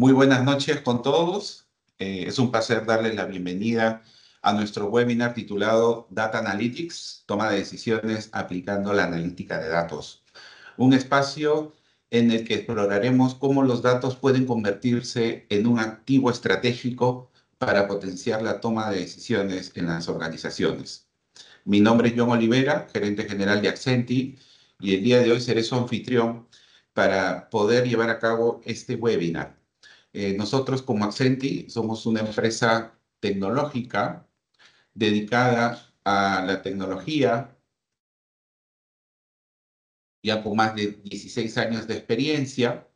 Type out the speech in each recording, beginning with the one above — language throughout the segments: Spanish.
Muy buenas noches con todos. Es un placer darles la bienvenida a nuestro webinar titulado Data Analytics, toma de decisiones aplicando la analítica de datos. Un espacio en el que exploraremos cómo los datos pueden convertirse en un activo estratégico para potenciar la toma de decisiones en las organizaciones. Mi nombre es John Olivera, gerente general de Accenti, y el día de hoy seré su anfitrión para poder llevar a cabo este webinar. Nosotros como Accenti somos una empresa tecnológica dedicada a la tecnología, ya con más de 16 años de experiencia.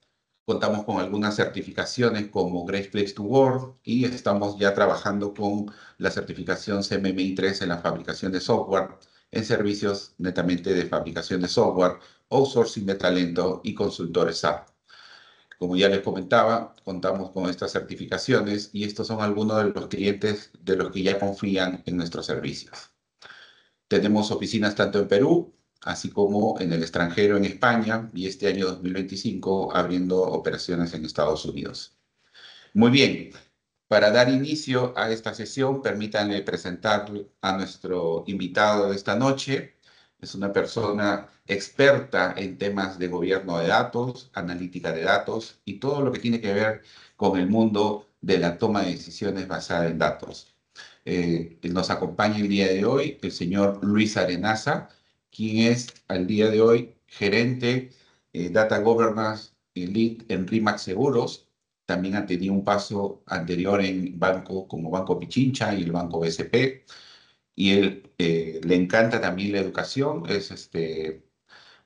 Contamos con algunas certificaciones como Great Place to Work y estamos ya trabajando con la certificación CMMI 3 en la fabricación de software, en servicios netamente de fabricación de software, outsourcing de talento y consultores SAP. Como ya les comentaba, contamos con estas certificaciones y estos son algunos de los clientes de los que ya confían en nuestros servicios. Tenemos oficinas tanto en Perú, así como en el extranjero, en España, y este año 2025 abriendo operaciones en Estados Unidos. Muy bien, para dar inicio a esta sesión, permítanme presentar a nuestro invitado de esta noche. Es una persona experta en temas de gobierno de datos, analítica de datos y todo lo que tiene que ver con el mundo de la toma de decisiones basada en datos. Nos acompaña el día de hoy el señor Luis Arenaza, quien es al día de hoy gerente Data Governance Lead en RIMAX Seguros. También ha tenido un paso anterior en banco como Banco Pichincha y el Banco BCP. Y él le encanta también la educación, es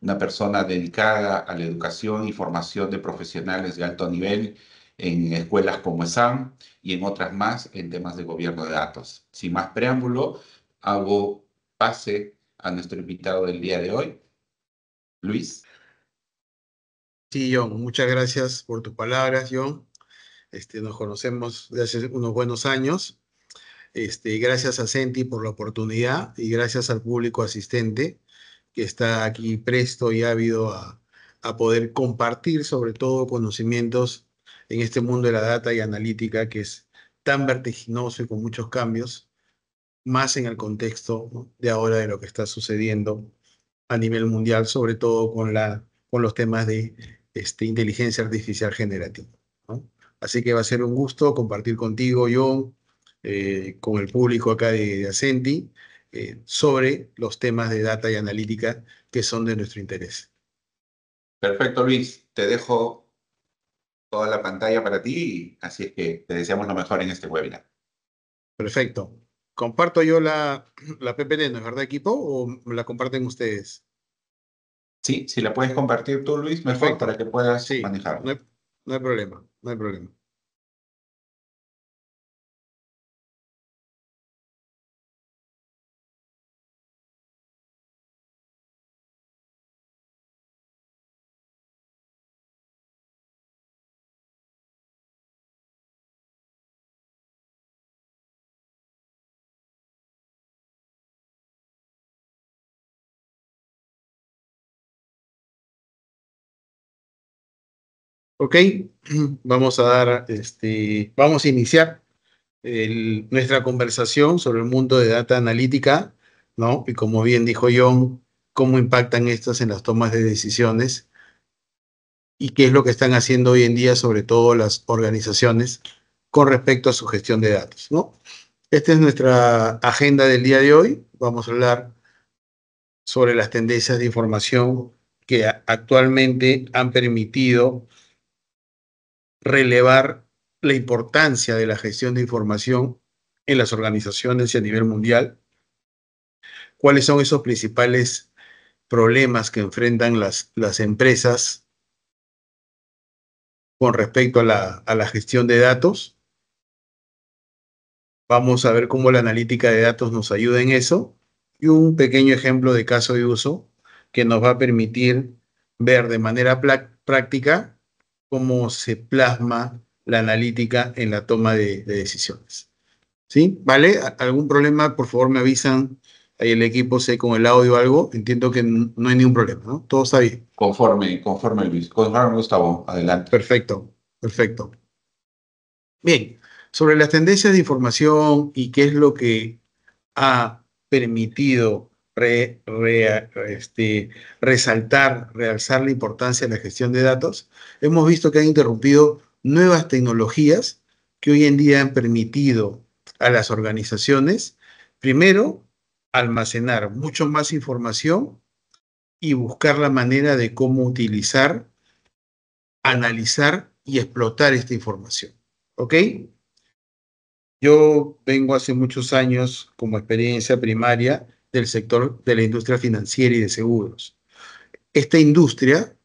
una persona dedicada a la educación y formación de profesionales de alto nivel en escuelas como ESAM y en otras más en temas de gobierno de datos. Sin más preámbulo, hago pase a nuestro invitado del día de hoy, Luis. Sí, John, muchas gracias por tus palabras, John. Nos conocemos de hace unos buenos años. Gracias a Centi por la oportunidad y gracias al público asistente que está aquí presto y ávido a poder compartir sobre todo conocimientos en este mundo de la data y analítica que es tan vertiginoso y con muchos cambios, más en el contexto, ¿no?, de ahora de lo que está sucediendo a nivel mundial, sobre todo con los temas de inteligencia artificial generativa, ¿no? Así que va a ser un gusto compartir contigo, John, con el público acá de Accenti, sobre los temas de data y analítica que son de nuestro interés. Perfecto, Luis. Te dejo toda la pantalla para ti, así es que te deseamos lo mejor en este webinar. Perfecto. ¿Comparto yo la PPT, no es verdad, equipo, o me la comparten ustedes? Sí, si la puedes compartir tú, Luis, mejor para Perfecto. que puedas Sí, manejarla. no hay problema, no hay problema. Ok, vamos a dar, vamos a iniciar nuestra conversación sobre el mundo de data analítica, ¿no? Y como bien dijo John, cómo impactan estas en las tomas de decisiones y qué es lo que están haciendo hoy en día, sobre todo las organizaciones, con respecto a su gestión de datos, ¿no? Esta es nuestra agenda del día de hoy. Vamos a hablar sobre las tendencias de información que actualmente han permitido relevar la importancia de la gestión de información en las organizaciones y a nivel mundial. ¿Cuáles son esos principales problemas que enfrentan las empresas con respecto a la gestión de datos? Vamos a ver cómo la analítica de datos nos ayuda en eso y un pequeño ejemplo de caso de uso que nos va a permitir ver de manera práctica cómo se plasma la analítica en la toma de decisiones. ¿Sí? ¿Vale? ¿Algún problema? Por favor, me avisan. Ahí el equipo, sé con el audio o algo. Entiendo que no hay ningún problema, ¿no? Todo está bien. Conforme, Luis. Conforme, Gustavo. Adelante. Perfecto, perfecto. Bien, sobre las tendencias de información y qué es lo que ha permitido realzar la importancia de la gestión de datos, hemos visto que han interrumpido nuevas tecnologías que hoy en día han permitido a las organizaciones, primero, almacenar mucho más información y buscar la manera de cómo utilizar, analizar y explotar esta información. ¿Ok? Yo vengo hace muchos años como experiencia primaria del sector de la industria financiera y de seguros. Esta industria,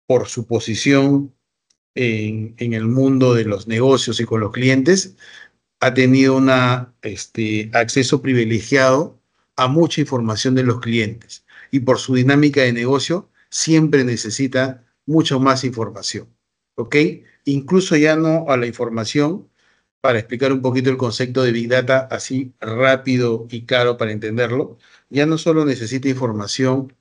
por su posición en el mundo de los negocios y con los clientes, ha tenido un acceso privilegiado a mucha información de los clientes y por su dinámica de negocio siempre necesita mucho más información. ¿Ok? Incluso ya no a la información, para explicar un poquito el concepto de Big Data así rápido y claro para entenderlo, ya no solo necesita información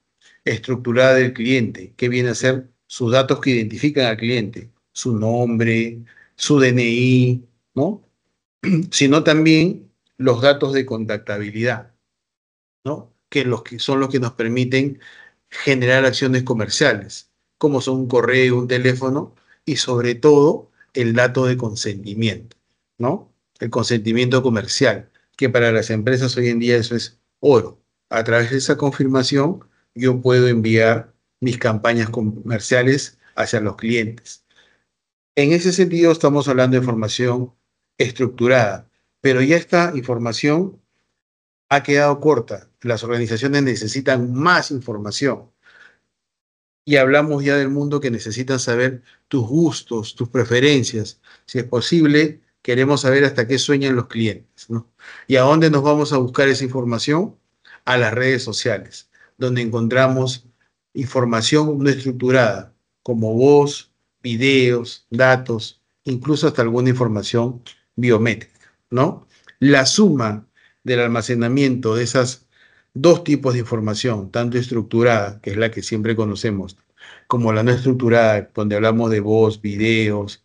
estructurada del cliente, que viene a ser sus datos que identifican al cliente, su nombre, su DNI, ¿no? Sino también los datos de contactabilidad, ¿no? Que son los que nos permiten generar acciones comerciales, como son un correo, un teléfono y sobre todo el dato de consentimiento, ¿no? El consentimiento comercial, que para las empresas hoy en día eso es oro. A través de esa confirmación yo puedo enviar mis campañas comerciales hacia los clientes. En ese sentido estamos hablando de información estructurada, pero ya esta información ha quedado corta. Las organizaciones necesitan más información. Y hablamos ya del mundo que necesitan saber tus gustos, tus preferencias. Si es posible, queremos saber hasta qué sueñan los clientes, ¿no? ¿Y a dónde nos vamos a buscar esa información? A las redes sociales, donde encontramos información no estructurada, como voz, videos, datos, incluso hasta alguna información biométrica, ¿no? La suma del almacenamiento de esas dos tipos de información, tanto estructurada, que es la que siempre conocemos, como la no estructurada, donde hablamos de voz, videos,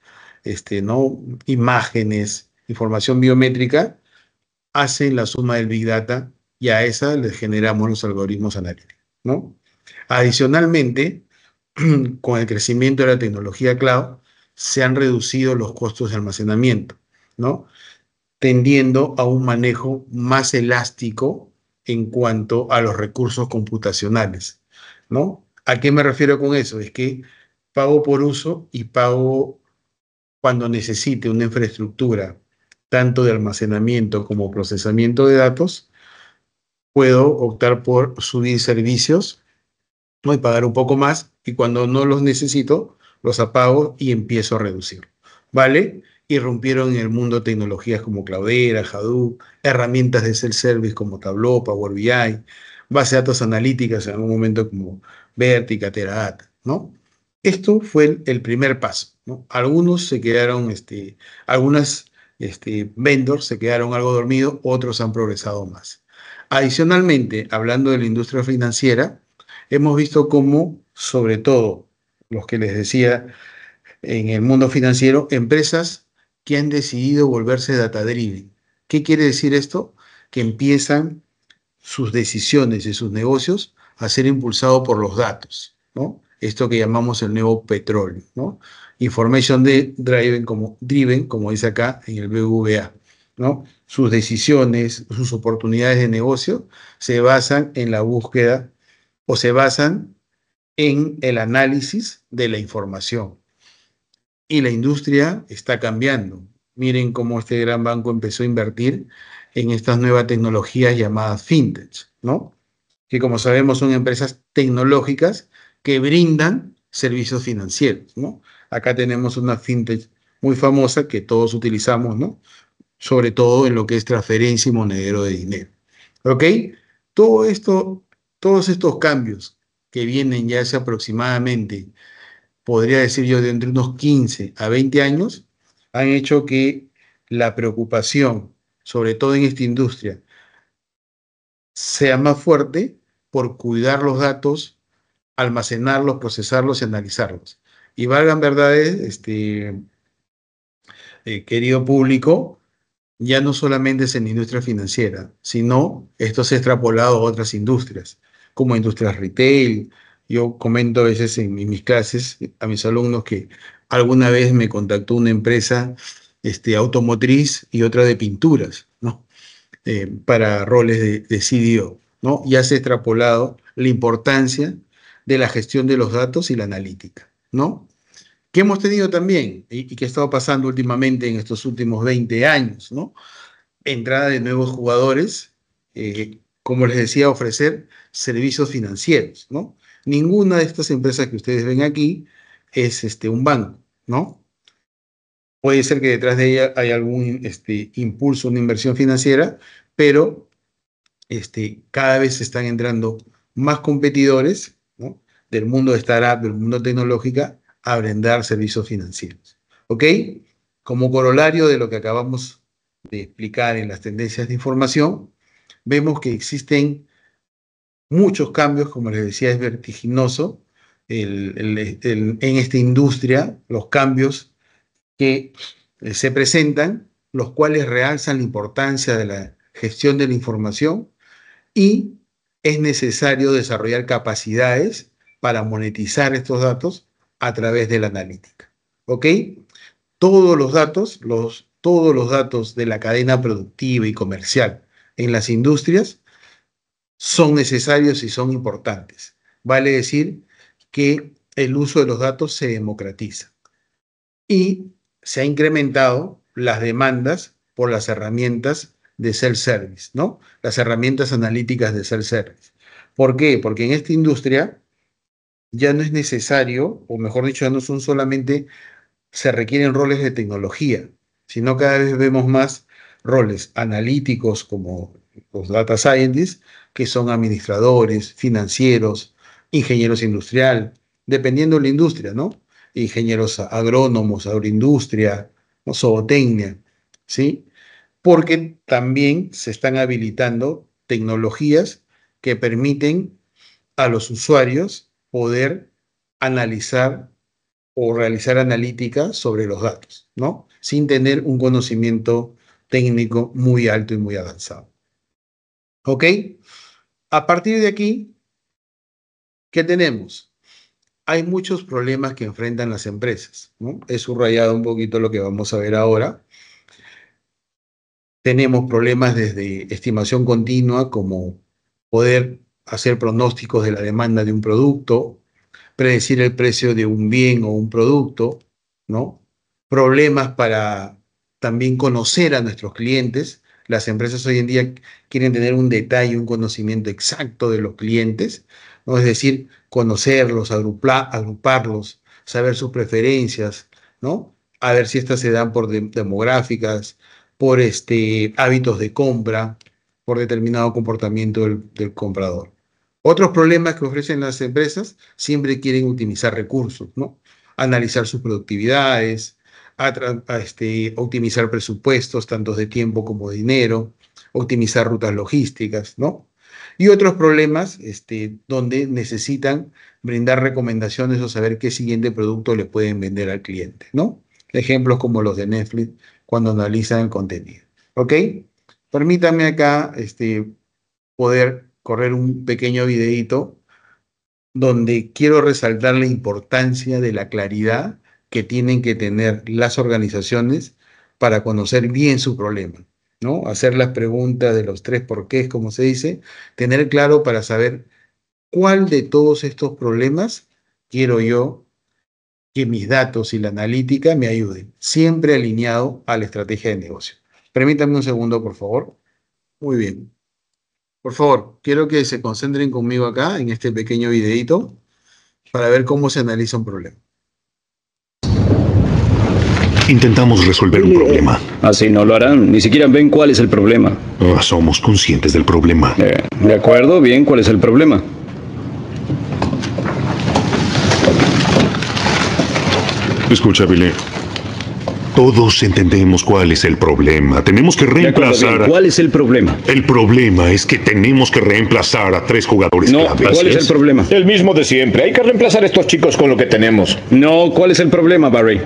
¿no? Imágenes, información biométrica, hacen la suma del Big Data y a esa le generamos los algoritmos analíticos, ¿no? Adicionalmente, con el crecimiento de la tecnología cloud, se han reducido los costos de almacenamiento, ¿no? Tendiendo a un manejo más elástico en cuanto a los recursos computacionales, ¿no? ¿A qué me refiero con eso? Es que pago por uso y pago cuando necesite una infraestructura, tanto de almacenamiento como procesamiento de datos, puedo optar por subir servicios, ¿no? Y pagar un poco más, y cuando no los necesito, los apago y empiezo a reducir, ¿vale? Irrumpieron en el mundo tecnologías como Cloudera, Hadoop, herramientas de self-service como Tableau, Power BI, bases de datos analíticas en algún momento como Vertica, Teradata, ¿no? Esto fue el primer paso, ¿no? Algunos se quedaron, algunas vendors se quedaron algo dormidos, otros han progresado más. Adicionalmente, hablando de la industria financiera, hemos visto cómo, sobre todo, los que les decía, en el mundo financiero, empresas que han decidido volverse data-driven. ¿Qué quiere decir esto? Que empiezan sus decisiones y sus negocios a ser impulsados por los datos, ¿no? Esto que llamamos el nuevo petróleo, ¿no? Driven, como dice acá en el BBVA, ¿no? Sus decisiones, sus oportunidades de negocio se basan en la búsqueda o se basan en el análisis de la información. Y la industria está cambiando. Miren cómo este gran banco empezó a invertir en estas nuevas tecnologías llamadas fintech, ¿no? Que como sabemos son empresas tecnológicas que brindan servicios financieros, ¿no? Acá tenemos una fintech muy famosa que todos utilizamos, ¿no? Sobre todo en lo que es transferencia y monedero de dinero. ¿Ok? Todo esto, todos estos cambios que vienen ya hace aproximadamente, podría decir yo, de entre unos 15 a 20 años, han hecho que la preocupación, sobre todo en esta industria, sea más fuerte por cuidar los datos, almacenarlos, procesarlos y analizarlos. Y valgan verdades, querido público, ya no solamente es en la industria financiera, sino esto se ha extrapolado a otras industrias, como industrias retail. Yo comento a veces en mis clases a mis alumnos que alguna vez me contactó una empresa automotriz y otra de pinturas, ¿no? Para roles de CDO, ¿no? Ya se ha extrapolado la importancia de la gestión de los datos y la analítica, ¿no? Que hemos tenido también y que ha estado pasando últimamente en estos últimos 20 años, ¿no? Entrada de nuevos jugadores, como les decía, ofrecer servicios financieros, ¿no? Ninguna de estas empresas que ustedes ven aquí es un banco, ¿no? Puede ser que detrás de ella haya algún impulso, una inversión financiera, pero cada vez se están entrando más competidores, ¿no? Del mundo de startup, del mundo tecnológico, a brindar servicios financieros. ¿Ok? Como corolario de lo que acabamos de explicar en las tendencias de información, vemos que existen muchos cambios, como les decía, es vertiginoso en esta industria, los cambios que se presentan, los cuales realzan la importancia de la gestión de la información y es necesario desarrollar capacidades para monetizar estos datos a través de la analítica. ¿Ok? Todos los datos de la cadena productiva y comercial en las industrias son necesarios y son importantes. Vale decir que el uso de los datos se democratiza y se ha incrementado las demandas por las herramientas de self-service, ¿no? Las herramientas analíticas de self-service. ¿Por qué? Porque en esta industria ya no es necesario, o mejor dicho, ya no son solamente, se requieren roles de tecnología, sino cada vez vemos más roles analíticos como los data scientists, que son administradores, financieros, ingenieros industrial, dependiendo de la industria, ¿no? Ingenieros agrónomos, agroindustria, ¿no? Zootecnia, ¿sí? Porque también se están habilitando tecnologías que permiten a los usuarios poder analizar o realizar analítica sobre los datos, ¿no? Sin tener un conocimiento técnico muy alto y muy avanzado. ¿Ok? A partir de aquí, ¿qué tenemos? Hay muchos problemas que enfrentan las empresas, ¿no? He subrayado un poquito lo que vamos a ver ahora. Tenemos problemas desde estimación continua, como poder hacer pronósticos de la demanda de un producto, predecir el precio de un bien o un producto, ¿no? Problemas para también conocer a nuestros clientes. Las empresas hoy en día quieren tener un detalle, un conocimiento exacto de los clientes, ¿no? Es decir, conocerlos, agruparlos, saber sus preferencias, ¿no? A ver si estas se dan por demográficas, por hábitos de compra, por determinado comportamiento del comprador. Otros problemas que ofrecen las empresas siempre quieren optimizar recursos, ¿no? Analizar sus productividades, optimizar presupuestos, tanto de tiempo como de dinero, optimizar rutas logísticas, ¿no? Y otros problemas donde necesitan brindar recomendaciones o saber qué siguiente producto le pueden vender al cliente, ¿no? Ejemplos como los de Netflix cuando analizan el contenido. ¿Ok? Permítame acá poder correr un pequeño videíto donde quiero resaltar la importancia de la claridad que tienen que tener las organizaciones para conocer bien su problema, ¿no? Hacer las preguntas de los 3 porqués, como se dice, tener claro para saber cuál de todos estos problemas quiero yo que mis datos y la analítica me ayuden, siempre alineado a la estrategia de negocio. Permítanme un segundo, por favor. Muy bien. Por favor, quiero que se concentren conmigo acá en este pequeño videíto para ver cómo se analiza un problema. Intentamos resolver un problema. Así no lo harán. Ni siquiera ven cuál es el problema. Somos conscientes del problema. De acuerdo, bien, ¿cuál es el problema? Escucha, Billy. Todos entendemos cuál es el problema. Tenemos que reemplazar... ¿Cuál es el problema? El problema es que tenemos que reemplazar a 3 jugadores claves. ¿Cuál es el problema? El mismo de siempre. Hay que reemplazar a estos chicos con lo que tenemos. No, ¿cuál es el problema, Barry?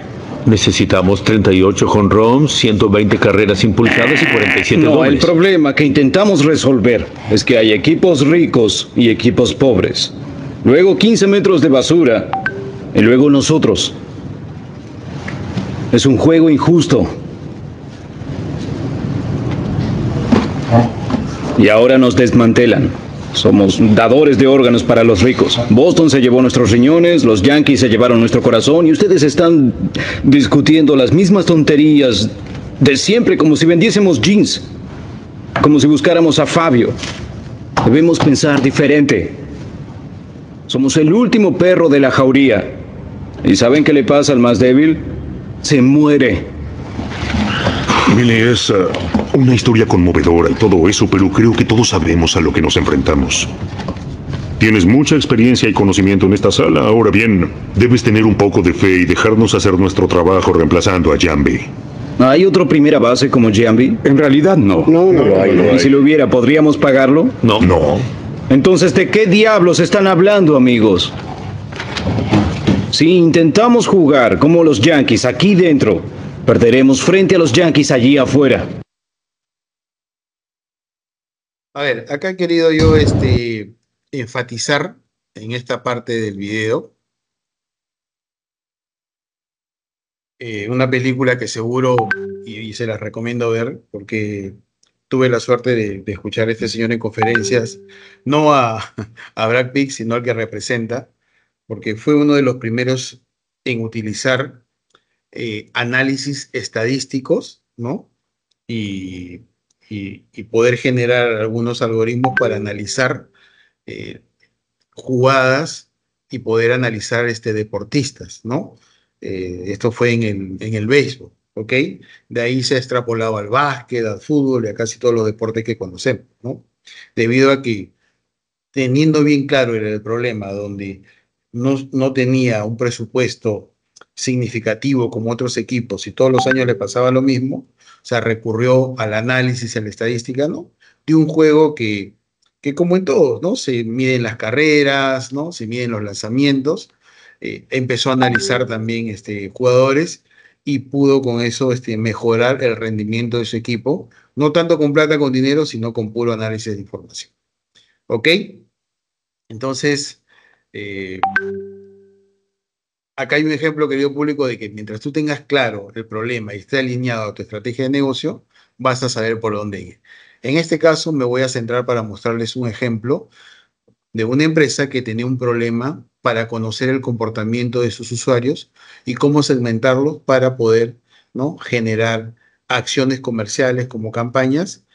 Necesitamos 38 jonrones, 120 carreras impulsadas y 47 No, dobles. el problema que intentamos resolver es que hay equipos ricos y equipos pobres. Luego 15 metros de basura. Y luego nosotros. Es un juego injusto. Y ahora nos desmantelan. Somos dadores de órganos para los ricos. Boston se llevó nuestros riñones, los Yankees se llevaron nuestro corazón y ustedes están discutiendo las mismas tonterías de siempre, como si vendiésemos jeans, como si buscáramos a Fabio. Debemos pensar diferente. Somos el último perro de la jauría. ¿Y saben qué le pasa al más débil? Se muere. Billy, es una historia conmovedora y todo eso, pero creo que todos sabemos a lo que nos enfrentamos. Tienes mucha experiencia y conocimiento en esta sala. Ahora bien, debes tener un poco de fe y dejarnos hacer nuestro trabajo reemplazando a Giambi. ¿Hay otro primera base como Giambi? En realidad no. No lo hay. ¿Y si lo hubiera, podríamos pagarlo? No. Entonces, ¿de qué diablos están hablando, amigos? Si intentamos jugar como los Yankees aquí dentro, perderemos frente a los Yankees allí afuera. A ver, acá he querido yo enfatizar en esta parte del video una película que seguro y se las recomiendo ver porque tuve la suerte de escuchar a este señor en conferencias, no a Brad Pitt, sino al que representa, porque fue uno de los primeros en utilizar análisis estadísticos, ¿no? Y poder generar algunos algoritmos para analizar jugadas y poder analizar deportistas, ¿no? Esto fue en el béisbol, ¿ok? De ahí se ha extrapolado al básquet, al fútbol y a casi todos los deportes que conocemos, ¿no? Debido a que, teniendo bien claro el problema, donde no tenía un presupuesto significativo como otros equipos y todos los años le pasaba lo mismo, o sea, recurrió al análisis, a la estadística, ¿no? De un juego que como en todos, ¿no? Se miden las carreras, ¿no? Se miden los lanzamientos. Empezó a analizar también jugadores y pudo con eso mejorar el rendimiento de su equipo, no tanto con plata, con dinero, sino con puro análisis de información. ¿Ok? Entonces, acá hay un ejemplo, querido público, de que mientras tú tengas claro el problema y esté alineado a tu estrategia de negocio, vas a saber por dónde ir. En este caso, me voy a centrar para mostrarles un ejemplo de una empresa que tenía un problema para conocer el comportamiento de sus usuarios y cómo segmentarlos para poder, ¿no?, generar acciones comerciales como campañas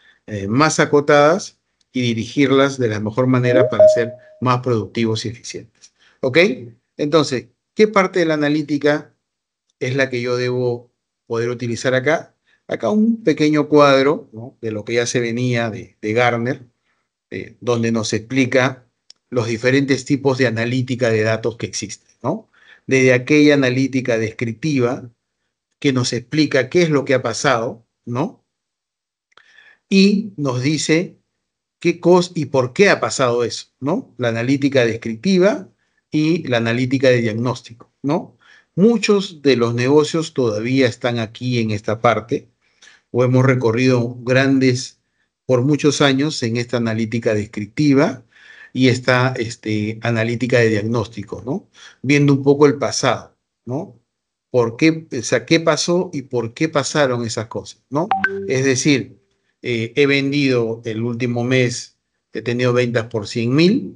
más acotadas y dirigirlas de la mejor manera para ser más productivos y eficientes. ¿Ok? Entonces, ¿qué parte de la analítica es la que yo debo poder utilizar acá? Acá un pequeño cuadro, ¿no?, de lo que ya se venía de Gartner, donde nos explica los diferentes tipos de analítica de datos que existen, ¿no? Desde aquella analítica descriptiva que nos explica qué es lo que ha pasado, ¿no? Y nos dice qué cosa y por qué ha pasado eso, ¿no? La analítica descriptiva y la analítica de diagnóstico, ¿no? Muchos de los negocios todavía están aquí en esta parte, o hemos recorrido por muchos años en esta analítica descriptiva y esta analítica de diagnóstico, ¿no? Viendo un poco el pasado, ¿no? ¿Por qué, o sea, qué pasó y por qué pasaron esas cosas, ¿no? Es decir, he vendido el último mes, he tenido ventas por 100.000,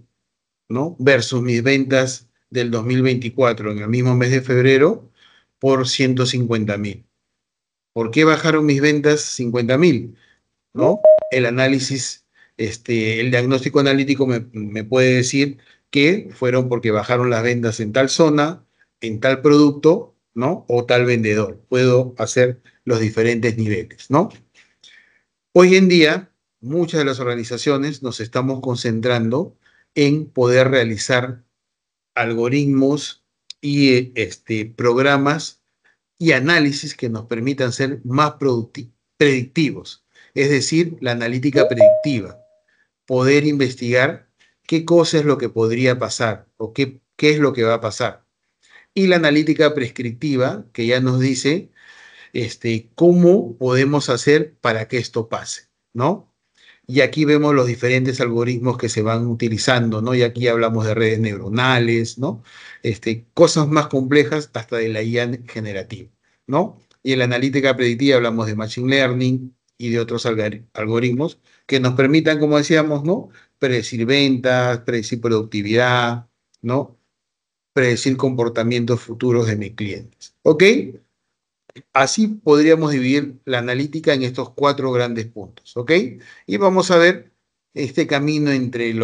¿no? Versus mis ventas del 2024 en el mismo mes de febrero por 150.000. ¿Por qué bajaron mis ventas 50.000? ¿No? El análisis, el diagnóstico analítico me puede decir que fueron porque bajaron las ventas en tal zona, en tal producto, ¿no? O tal vendedor. Puedo hacer los diferentes niveles, ¿no? Hoy en día, muchas de las organizaciones nos estamos concentrando en poder realizar algoritmos y programas y análisis que nos permitan ser más predictivos. Es decir, la analítica predictiva. Poder investigar qué cosa es lo que podría pasar o qué es lo que va a pasar. y la analítica prescriptiva, que ya nos dice cómo podemos hacer para que esto pase, ¿no? Y aquí vemos los diferentes algoritmos que se van utilizando, ¿no? Y aquí hablamos de redes neuronales, ¿no? Cosas más complejas hasta de la IA generativa, ¿no? Y en la analítica predictiva hablamos de machine learning y de otros algoritmos que nos permitan, como decíamos, ¿no? Predecir ventas, predecir productividad, ¿no? Predecir comportamientos futuros de mis clientes, ¿ok? Así podríamos dividir la analítica en estos 4 grandes puntos, ¿ok? Y vamos a ver este camino entre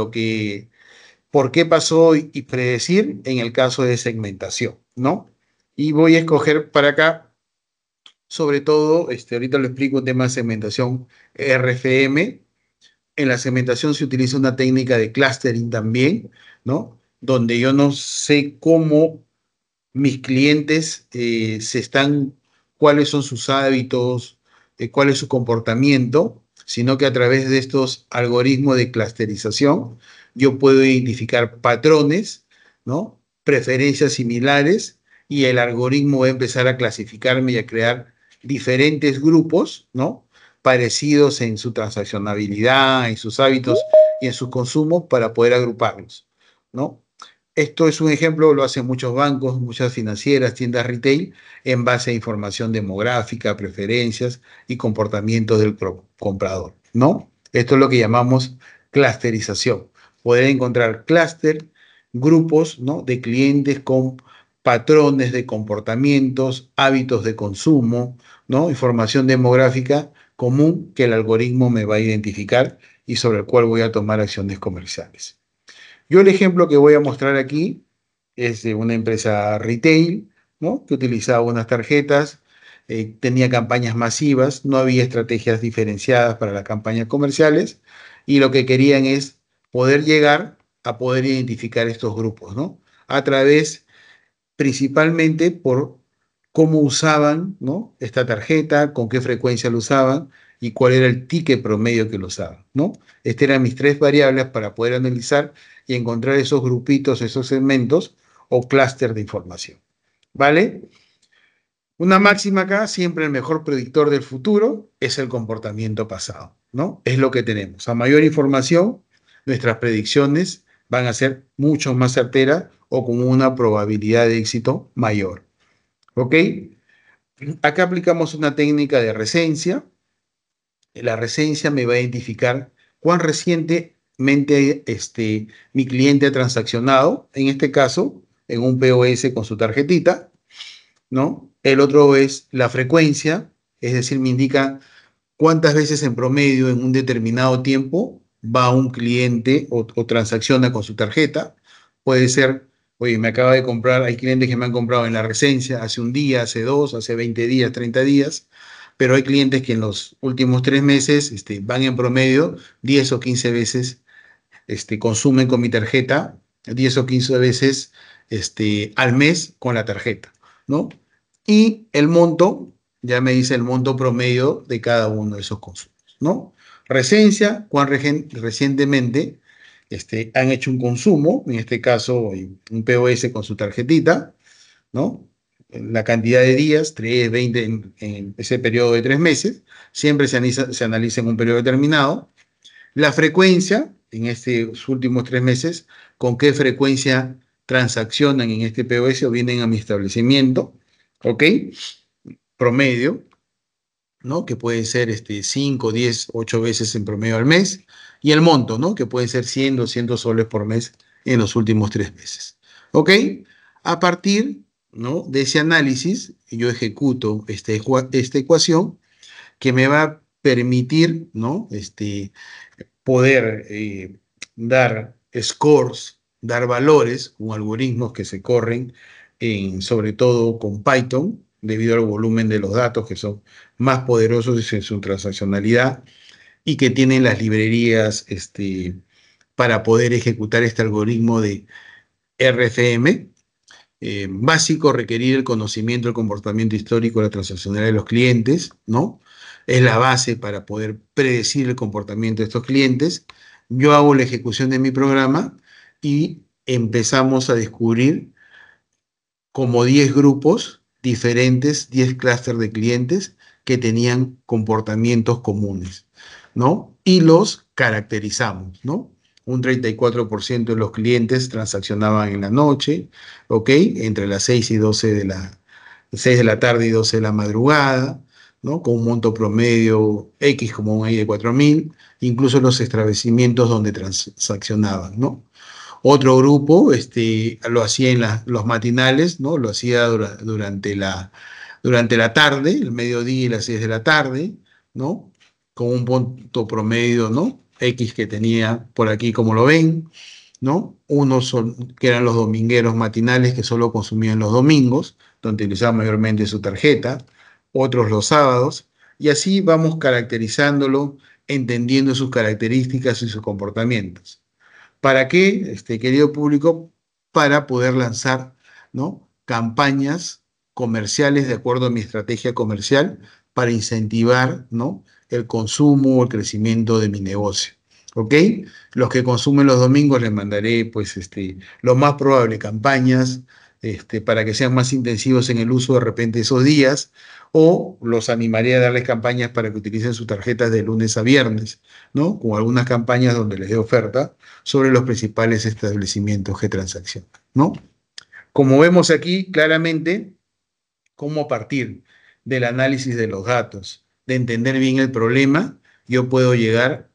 por qué pasó y predecir en el caso de segmentación, ¿no? Y voy a escoger para acá, sobre todo, ahorita lo explico, un tema de segmentación RFM. En la segmentación se utiliza una técnica de clustering también, ¿no? Donde yo no sé cómo mis clientes cuáles son sus hábitos, cuál es su comportamiento, sino que a través de estos algoritmos de clusterización yo puedo identificar patrones, ¿no? Preferencias similares, y el algoritmo va a empezar a clasificarme y a crear diferentes grupos, ¿no? Parecidos en su transaccionabilidad, en sus hábitos y en sus consumos para poder agruparlos, ¿no? Esto es un ejemplo, lo hacen muchos bancos, muchas financieras, tiendas retail, en base a información demográfica, preferencias y comportamientos del comprador, ¿no? Esto es lo que llamamos clusterización. Poder encontrar clúster, grupos, ¿no? De clientes con patrones de comportamientos, hábitos de consumo, ¿no? Información demográfica común que el algoritmo me va a identificar y sobre el cual voy a tomar acciones comerciales. Yo el ejemplo que voy a mostrar aquí es de una empresa retail, ¿no? Que utilizaba unas tarjetas, tenía campañas masivas, no había estrategias diferenciadas para las campañas comerciales, y lo que querían es poder llegar a poder identificar estos grupos, ¿no? A través, principalmente por cómo usaban, ¿no? Esta tarjeta, con qué frecuencia lo usaban y cuál era el ticket promedio que lo usaban, ¿no? Estas eran mis 3 variables para poder analizar y encontrar esos grupitos, esos segmentos o clúster de información, ¿vale? Una máxima acá: siempre el mejor predictor del futuro es el comportamiento pasado, ¿no? Es lo que tenemos. A mayor información, nuestras predicciones van a ser mucho más certeras o con una probabilidad de éxito mayor, ¿ok? Acá aplicamos una técnica de recensia. La recensia me va a identificar cuán recientemente mi cliente ha transaccionado, en este caso, en un POS con su tarjetita, ¿no? El otro es la frecuencia, es decir, me indica cuántas veces en promedio en un determinado tiempo va un cliente o transacciona con su tarjeta. Puede ser, oye, me acaba de comprar, hay clientes que me han comprado en la recencia hace un día, hace 2, hace 20 días, 30 días, pero hay clientes que en los últimos 3 meses van en promedio 10 o 15 veces, consumen con mi tarjeta, 10 o 15 veces al mes con la tarjeta, ¿no? Y el monto, ya me dice el monto promedio de cada uno de esos consumos, ¿no? Recencia, cuán recientemente han hecho un consumo, en este caso un POS con su tarjetita, ¿no? La cantidad de días, 3, 20, en ese periodo de 3 meses, siempre se analiza en un periodo determinado. La frecuencia, en estos últimos 3 meses, con qué frecuencia transaccionan en este POS o vienen a mi establecimiento, ¿ok? Promedio, ¿no? Que puede ser 5, 10, 8 veces en promedio al mes. Y el monto, ¿no? Que puede ser 100, 200 soles por mes en los últimos 3 meses, ¿ok? A partir, ¿no? de ese análisis, yo ejecuto esta ecuación que me va a permitir, ¿no? Poder dar scores, dar valores con algoritmos que se corren sobre todo con Python, debido al volumen de los datos que son más poderosos en su transaccionalidad y que tienen las librerías para poder ejecutar este algoritmo de RFM. Básico, requerir el conocimiento del comportamiento histórico de la transaccionalidad de los clientes, ¿no? Es la base para poder predecir el comportamiento de estos clientes. Yo hago la ejecución de mi programa y empezamos a descubrir como 10 grupos diferentes, 10 clústeres de clientes que tenían comportamientos comunes, ¿no? Y los caracterizamos, ¿no? Un 34% de los clientes transaccionaban en la noche, ¿ok? Entre las 6 de la tarde y 12 de la madrugada, ¿no? Con un monto promedio X como un ahí de 4.000, incluso los establecimientos donde transaccionaban, ¿no? Otro grupo lo hacía en los matinales, ¿no? Lo hacía durante la tarde, el mediodía y las 6 de la tarde, ¿no? Con un punto promedio, ¿no? X que tenía por aquí, como lo ven, ¿no? Que eran los domingueros matinales que solo consumían los domingos, donde utilizaban mayormente su tarjeta, otros los sábados, y así vamos caracterizándolo, entendiendo sus características y sus comportamientos. ¿Para qué, querido público? Para poder lanzar, ¿no? Campañas comerciales de acuerdo a mi estrategia comercial para incentivar, ¿no? El consumo, el crecimiento de mi negocio. ¿Ok? Los que consumen los domingos les mandaré, pues, lo más probable, campañas, para que sean más intensivos en el uso de repente esos días, o los animaré a darles campañas para que utilicen sus tarjetas de lunes a viernes, ¿no? Con algunas campañas donde les dé oferta sobre los principales establecimientos que transaccionan, ¿no? Como vemos aquí claramente, cómo a partir del análisis de los datos, de entender bien el problema, yo puedo llegar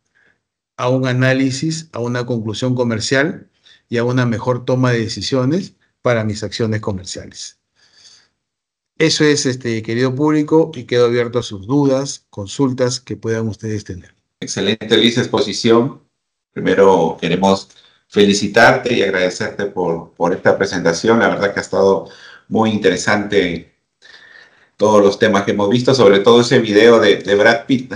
a un análisis, a una conclusión comercial y a una mejor toma de decisiones para mis acciones comerciales. Eso es, querido público, y quedo abierto a sus dudas, consultas que puedan ustedes tener. Excelente, Luis, exposición. Primero queremos felicitarte y agradecerte por esta presentación. La verdad que ha estado muy interesante todos los temas que hemos visto, sobre todo ese video de Brad Pitt.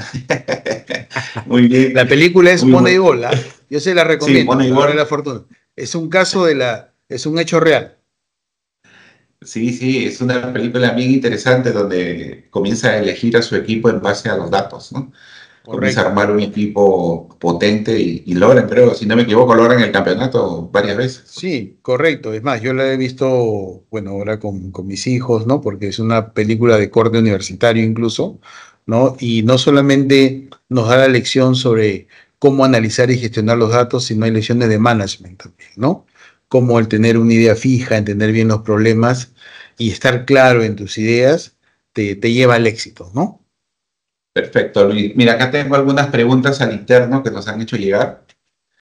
Muy bien. La película es Muy Moneyball, ¿eh? Yo se la recomiendo. Sí, Moneyball. La fortuna. Es un caso es un hecho real. Sí, sí, es una película bien interesante donde comienza a elegir a su equipo en base a los datos, ¿no? Comienza a Correcto. armar un equipo potente y logran, creo, si no me equivoco, logran el campeonato varias veces. Sí, correcto. Es más, yo la he visto, bueno, ahora con mis hijos, ¿no? Porque es una película de corte universitario incluso, ¿no? Y no solamente nos da la lección sobre cómo analizar y gestionar los datos, sino hay lecciones de management también, ¿no? Como el tener una idea fija, entender bien los problemas y estar claro en tus ideas, te lleva al éxito, ¿no? Perfecto, Luis. Mira, acá tengo algunas preguntas al interno que nos han hecho llegar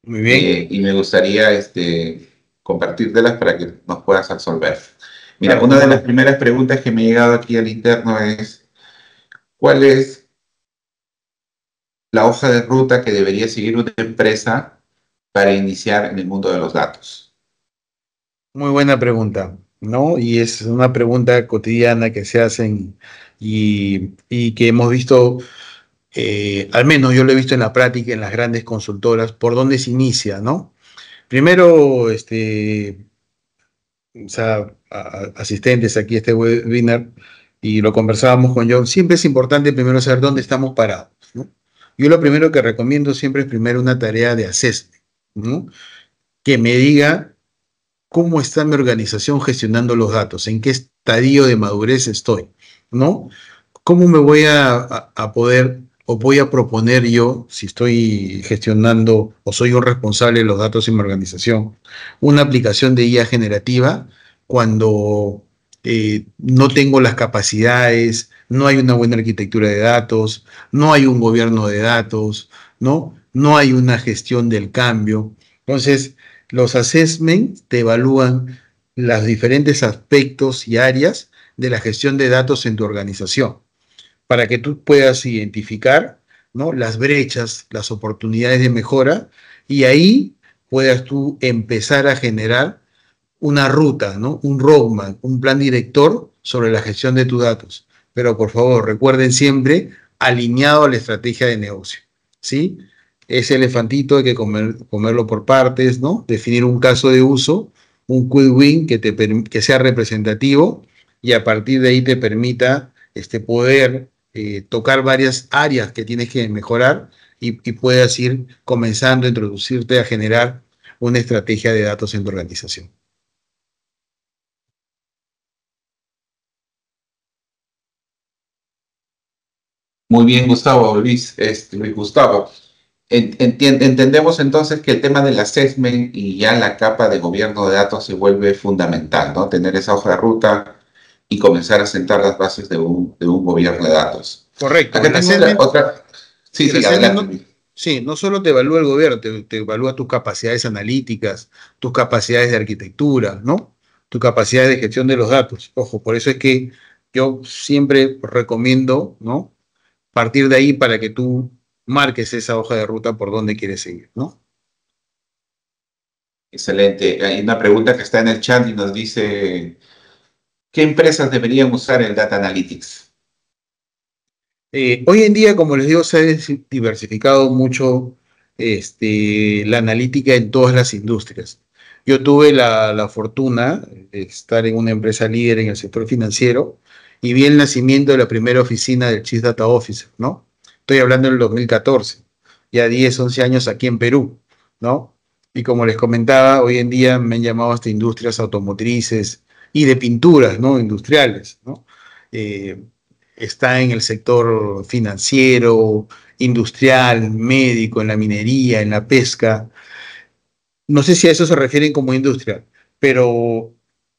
Muy bien. y me gustaría compartírtelas para que nos puedas resolver. Mira, Claro, una cómo de las no. primeras preguntas que me ha llegado aquí al interno es, ¿cuál es la hoja de ruta que debería seguir una empresa para iniciar en el mundo de los datos? Muy buena pregunta, ¿no? Y es una pregunta cotidiana que se hacen y que hemos visto, al menos yo lo he visto en la práctica en las grandes consultoras, por dónde se inicia, ¿no? Primero, o sea, asistentes aquí a este webinar, y lo conversábamos con John, siempre es importante primero saber dónde estamos parados, ¿no? Yo lo primero que recomiendo siempre es primero una tarea de assessment, ¿no? Que me diga cómo está mi organización gestionando los datos, en qué estadio de madurez estoy, ¿no? ¿Cómo me voy a poder o voy a proponer yo, si estoy gestionando o soy un responsable de los datos en mi organización, una aplicación de IA generativa cuando no tengo las capacidades, no hay una buena arquitectura de datos, no hay un gobierno de datos, ¿no? No hay una gestión del cambio. Entonces, los assessments te evalúan los diferentes aspectos y áreas de la gestión de datos en tu organización para que tú puedas identificar, ¿no? Las brechas, las oportunidades de mejora y ahí puedas tú empezar a generar una ruta, ¿no? Un roadmap, un plan director sobre la gestión de tus datos. Pero por favor, recuerden siempre alineado a la estrategia de negocio, ¿sí? Ese elefantito hay que comerlo por partes, ¿no? Definir un caso de uso, un quick win que sea representativo y a partir de ahí te permita poder tocar varias áreas que tienes que mejorar y puedas ir comenzando a introducirte a generar una estrategia de datos en tu organización. Muy bien, Gustavo, Luis Gustavo. Entendemos entonces que el tema del assessment y ya la capa de gobierno de datos se vuelve fundamental, ¿no? Tener esa hoja de ruta y comenzar a sentar las bases de un gobierno de datos. Correcto. Acá El tengo assessment, otra. Sí, el sí, assessment adelante, Luis. sí, no solo te evalúa el gobierno, te evalúa tus capacidades analíticas, tus capacidades de arquitectura, ¿no? Tu capacidad de gestión de los datos. Ojo, por eso es que yo siempre recomiendo, ¿no? Partir de ahí para que tú marques esa hoja de ruta por donde quieres seguir, ¿no? Excelente. Hay una pregunta que está en el chat y nos dice, ¿qué empresas deberían usar el Data Analytics? Hoy en día, como les digo, se ha diversificado mucho la analítica en todas las industrias. Yo tuve la fortuna de estar en una empresa líder en el sector financiero y vi el nacimiento de la primera oficina del Chief Data Officer, ¿no? Estoy hablando del 2014, ya 10, 11 años aquí en Perú, ¿no? Y como les comentaba, hoy en día me han llamado hasta industrias automotrices y de pinturas, ¿no? Industriales, ¿no? Eh, Está en el sector financiero, industrial, médico, en la minería, en la pesca. No sé si a eso se refieren como industria, pero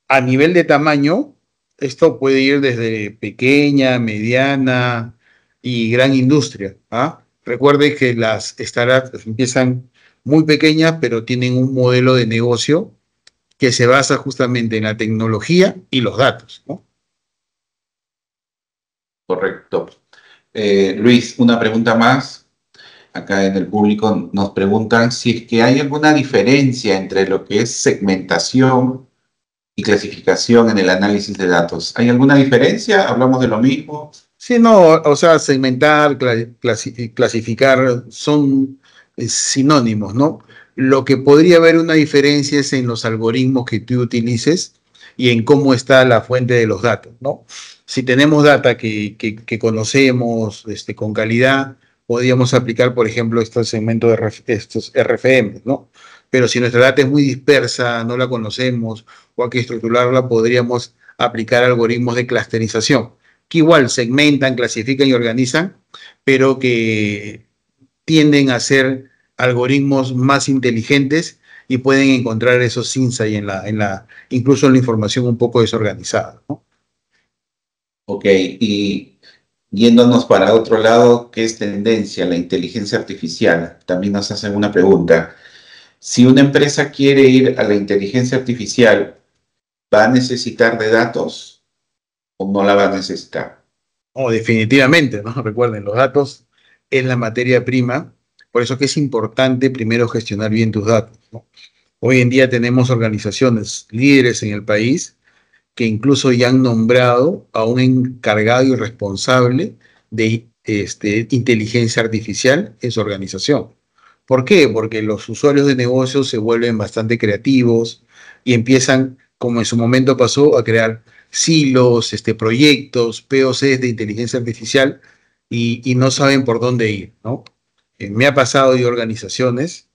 a nivel de tamaño, esto puede ir desde pequeña, mediana y gran industria. ¿Ah? Recuerde que las startups empiezan muy pequeñas, pero tienen un modelo de negocio que se basa justamente en la tecnología y los datos, ¿no? Correcto. Luis, una pregunta más. Acá en el público nos preguntan si es que hay alguna diferencia entre lo que es segmentación y clasificación en el análisis de datos. ¿Hay alguna diferencia? ¿Hablamos de lo mismo? Sí, no, o sea, segmentar, clasificar son sinónimos, ¿no? Lo que podría haber una diferencia es en los algoritmos que tú utilices y en cómo está la fuente de los datos, ¿no? Si tenemos data que conocemos con calidad, podríamos aplicar, por ejemplo, estos segmentos de estos RFM, ¿no? Pero si nuestra data es muy dispersa, no la conocemos o hay que estructurarla, podríamos aplicar algoritmos de clusterización que igual segmentan, clasifican y organizan, pero que tienden a ser algoritmos más inteligentes y pueden encontrar esos insights incluso en la información un poco desorganizada, ¿no? Ok, y yéndonos para otro lado, ¿qué es tendencia? La inteligencia artificial. También nos hacen una pregunta. Si una empresa quiere ir a la inteligencia artificial, ¿va a necesitar de datos o no la va a necesitar? Oh, definitivamente, ¿no? Recuerden, los datos es la materia prima, por eso que es importante primero gestionar bien tus datos, ¿no? Hoy en día tenemos organizaciones líderes en el país que incluso ya han nombrado a un encargado y responsable de inteligencia artificial en su organización. ¿Por qué? Porque los usuarios de negocios se vuelven bastante creativos y empiezan, como en su momento pasó, a crear silos, proyectos, POCs de inteligencia artificial y no saben por dónde ir, ¿no? Me ha pasado de organizaciones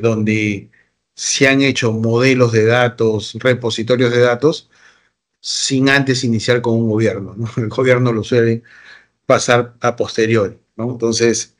donde se han hecho modelos de datos, repositorios de datos, sin antes iniciar con un gobierno, ¿no? El gobierno lo suele pasar a posteriori, ¿no? Entonces,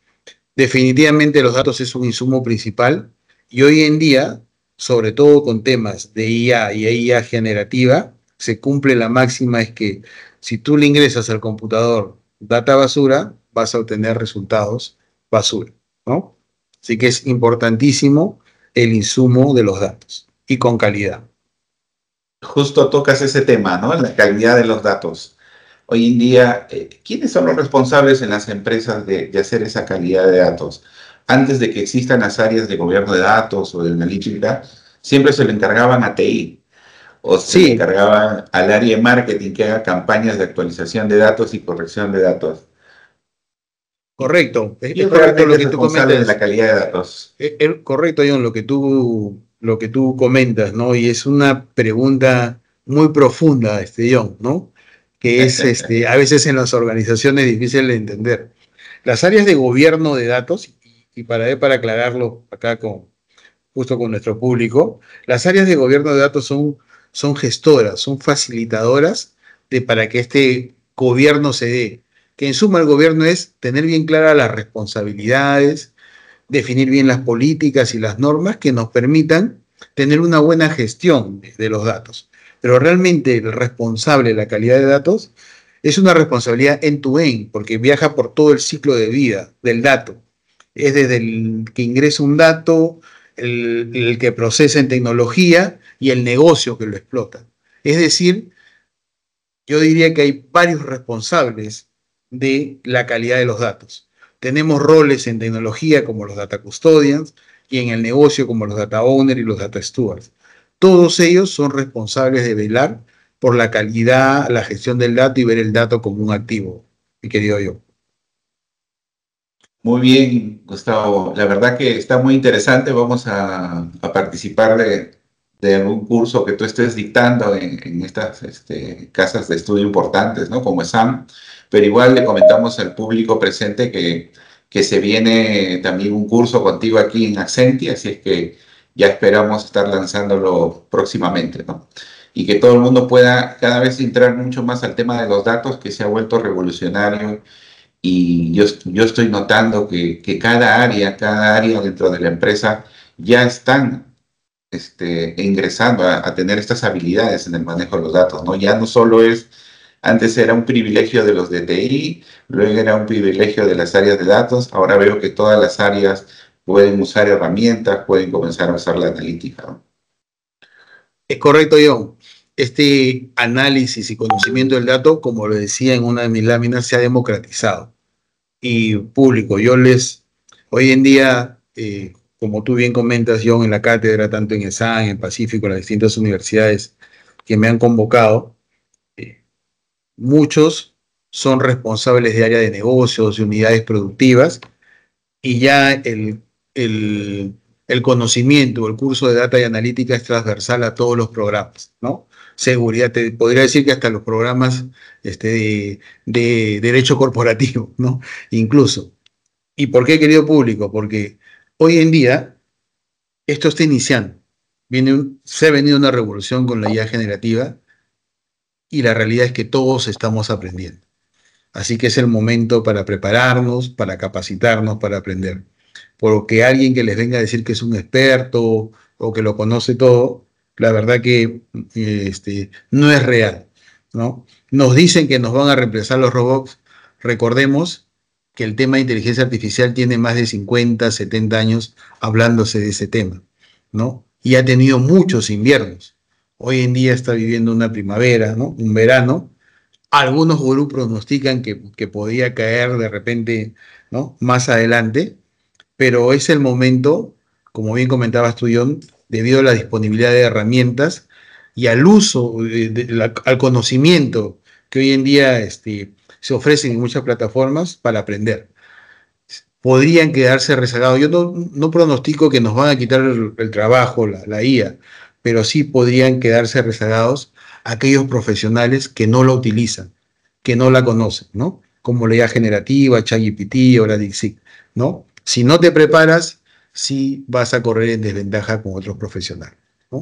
definitivamente los datos es un insumo principal y hoy en día, sobre todo con temas de IA y IA generativa, se cumple la máxima es que si tú le ingresas al computador data basura, vas a obtener resultados basura, ¿no? Así que es importantísimo el insumo de los datos y con calidad. Justo tocas ese tema, ¿no? La calidad de los datos. Hoy en día, ¿quiénes son los responsables en las empresas de hacer esa calidad de datos? Antes de que existan las áreas de gobierno de datos o de analítica, siempre se le encargaban a TI o se le Sí, encargaban al área de marketing que haga campañas de actualización de datos y corrección de datos. correcto. Es ¿Quién correcto realmente lo es que tú responsable de la comentas. calidad de datos? Correcto, John, lo que tú comentas, ¿no? Y es una pregunta muy profunda, John, ¿no? Que es, a veces en las organizaciones difícil de entender. Las áreas de gobierno de datos, y para aclararlo acá justo con nuestro público, las áreas de gobierno de datos son gestoras, son facilitadoras para que este gobierno se dé. que en suma el gobierno es tener bien claras las responsabilidades, definir bien las políticas y las normas que nos permitan tener una buena gestión de los datos. Pero realmente el responsable de la calidad de datos es una responsabilidad end-to-end, porque viaja por todo el ciclo de vida del dato. Es desde el que ingresa un dato, el que procesa en tecnología y el negocio que lo explota. Es decir, yo diría que hay varios responsables de la calidad de los datos. Tenemos roles en tecnología como los data custodians y en el negocio como los data owners y los data stewards. Todos ellos son responsables de velar por la calidad, la gestión del dato y ver el dato como un activo, mi querido yo. Muy bien, Gustavo. La verdad que está muy interesante. Vamos a participar de algún curso que tú estés dictando en estas casas de estudio importantes, ¿no? Como ESAM. Pero igual le comentamos al público presente que se viene también un curso contigo aquí en Accenti, así es que ya esperamos estar lanzándolo próximamente, ¿no? Y que todo el mundo pueda cada vez entrar mucho más al tema de los datos, que se ha vuelto revolucionario y yo estoy notando que cada área dentro de la empresa ya están ingresando a tener estas habilidades en el manejo de los datos, ¿no? Ya no solo es, antes era un privilegio de los de TI, luego era un privilegio de las áreas de datos, ahora veo que todas las áreas pueden usar herramientas, pueden comenzar a usar la analítica, ¿no? Es correcto, John. Este análisis y conocimiento del dato, como lo decía en una de mis láminas, se ha democratizado y público. Hoy en día, como tú bien comentas, John, en la cátedra, tanto en ESAN, en Pacífico, en las distintas universidades que me han convocado, eh, muchos son responsables de área de negocios, de unidades productivas, y ya el conocimiento, el curso de data y analítica es transversal a todos los programas, ¿no? Seguridad, te podría decir que hasta los programas de derecho corporativo, ¿no? Incluso. ¿Y por qué, querido público? Porque hoy en día esto está iniciando. Se ha venido una revolución con la IA generativa y la realidad es que todos estamos aprendiendo. Así que es el momento para prepararnos, para capacitarnos, para aprender. Porque alguien que les venga a decir que es un experto o que lo conoce todo, la verdad que no es real, ¿no? Nos dicen que nos van a reemplazar los robots. Recordemos que el tema de inteligencia artificial tiene más de 50, 70 años hablándose de ese tema, ¿no? Y ha tenido muchos inviernos. Hoy en día está viviendo una primavera, ¿no? Un verano. Algunos gurús pronostican que podía caer de repente, ¿no? Más adelante, pero es el momento, como bien comentabas tú, John, debido a la disponibilidad de herramientas y al uso, al conocimiento que hoy en día se ofrecen en muchas plataformas para aprender. Podrían quedarse rezagados. Yo no pronostico que nos van a quitar el trabajo, la IA, pero sí podrían quedarse rezagados aquellos profesionales que no la utilizan, que no la conocen, ¿no? Como la IA generativa, ChatGPT o la DeepSeek, ¿no? Si no te preparas, sí vas a correr en desventaja con otros profesionales, ¿no?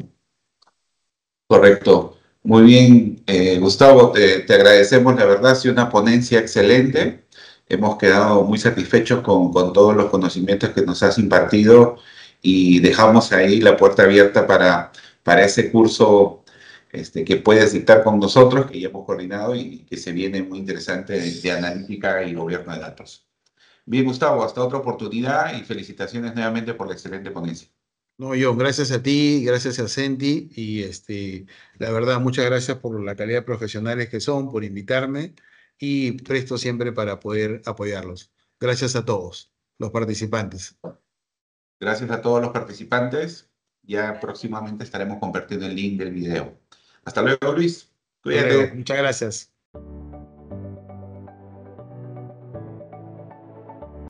Correcto. Muy bien, Gustavo, te agradecemos, la verdad, ha sido una ponencia excelente. Hemos quedado muy satisfechos con todos los conocimientos que nos has impartido y dejamos ahí la puerta abierta para ese curso que puedes dictar con nosotros, que ya hemos coordinado y que se viene muy interesante de analítica y gobierno de datos. Bien, Gustavo, hasta otra oportunidad y felicitaciones nuevamente por la excelente ponencia. No, John, gracias a ti, gracias a Senti y la verdad, muchas gracias por la calidad de profesionales que son, por invitarme y presto siempre para poder apoyarlos. Gracias a todos los participantes. Gracias a todos los participantes. Ya próximamente estaremos compartiendo el link del video. Hasta luego, Luis. Hasta luego, Cuídate. muchas gracias.